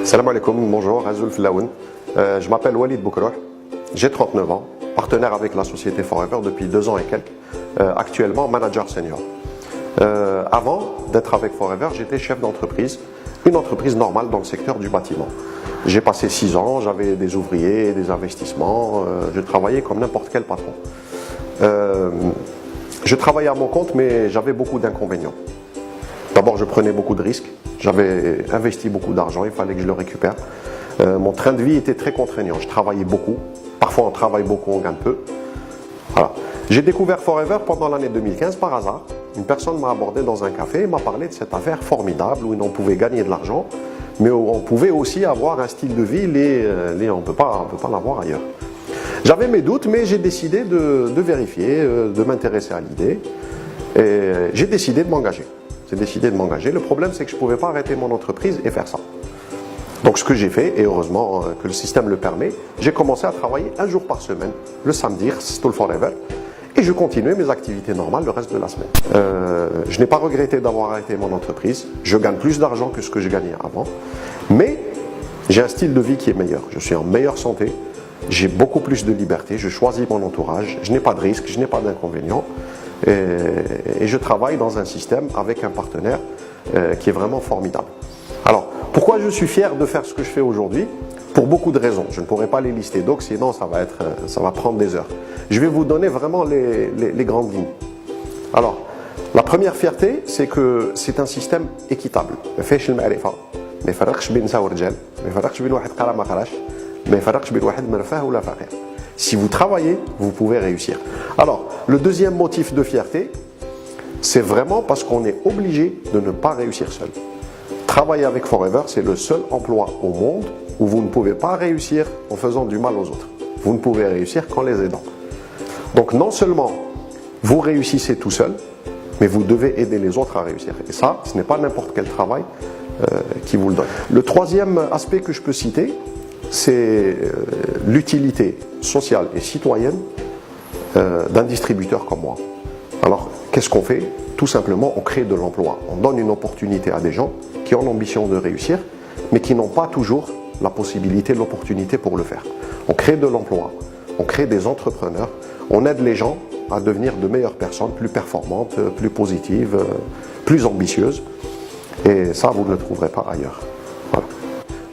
Salam alaikum, bonjour, Azul Flaoun. Je m'appelle Walid Boukrouh, j'ai 39 ans, partenaire avec la société Forever depuis 2 ans et quelques, actuellement manager senior. Avant d'être avec Forever, j'étais chef d'entreprise, une entreprise normale dans le secteur du bâtiment. J'ai passé 6 ans, j'avais des ouvriers, des investissements, je travaillais comme n'importe quel patron. Je travaillais à mon compte, mais j'avais beaucoup d'inconvénients. D'abord, je prenais beaucoup de risques. J'avais investi beaucoup d'argent, il fallait que je le récupère. Mon train de vie était très contraignant. Je travaillais beaucoup. Parfois, on travaille beaucoup, on gagne peu. Voilà. J'ai découvert Forever pendant l'année 2015 par hasard. Une personne m'a abordé dans un café et m'a parlé de cette affaire formidable où on pouvait gagner de l'argent, mais où on pouvait aussi avoir un style de vie on ne peut pas l'avoir ailleurs. J'avais mes doutes, mais j'ai décidé de vérifier, de m'intéresser à l'idée. Et j'ai décidé de m'engager. Le problème, c'est que je ne pouvais pas arrêter mon entreprise et faire ça. Donc ce que j'ai fait, et heureusement que le système le permet, j'ai commencé à travailler 1 jour par semaine, le samedi, Still Forever, et je continuais mes activités normales le reste de la semaine. Je n'ai pas regretté d'avoir arrêté mon entreprise, je gagne plus d'argent que ce que je gagnais avant, mais j'ai un style de vie qui est meilleur, je suis en meilleure santé, j'ai beaucoup plus de liberté, je choisis mon entourage, je n'ai pas de risques, je n'ai pas d'inconvénients. Et je travaille dans un système avec un partenaire qui est vraiment formidable. Alors, pourquoi je suis fier de faire ce que je fais aujourd'hui? Pour beaucoup de raisons. Je ne pourrais pas les lister, donc sinon ça va prendre des heures. Je vais vous donner vraiment les grandes lignes. Alors, la première fierté, c'est que c'est un système équitable. Si vous travaillez, vous pouvez réussir. Alors, le deuxième motif de fierté, c'est vraiment parce qu'on est obligé de ne pas réussir seul. Travailler avec Forever, c'est le seul emploi au monde où vous ne pouvez pas réussir en faisant du mal aux autres. Vous ne pouvez réussir qu'en les aidant. Donc non seulement vous réussissez tout seul, mais vous devez aider les autres à réussir. Et ça, ce n'est pas n'importe quel travail qui vous le donne. Le troisième aspect que je peux citer, c'est l'utilité sociale et citoyenne d'un distributeur comme moi. Alors, qu'est-ce qu'on fait? Tout simplement, on crée de l'emploi. On donne une opportunité à des gens qui ont l'ambition de réussir, mais qui n'ont pas toujours la possibilité, l'opportunité pour le faire. On crée de l'emploi, on crée des entrepreneurs, on aide les gens à devenir de meilleures personnes, plus performantes, plus positives, plus ambitieuses. Et ça, vous ne le trouverez pas ailleurs. Voilà.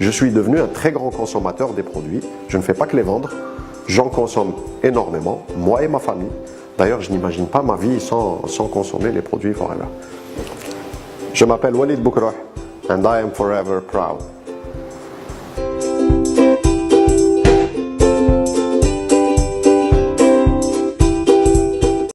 Je suis devenu un très grand consommateur des produits. Je ne fais pas que les vendre. J'en consomme énormément, moi et ma famille. D'ailleurs, je n'imagine pas ma vie sans consommer les produits Forever. Je m'appelle Walid Boukrouh and I am forever proud.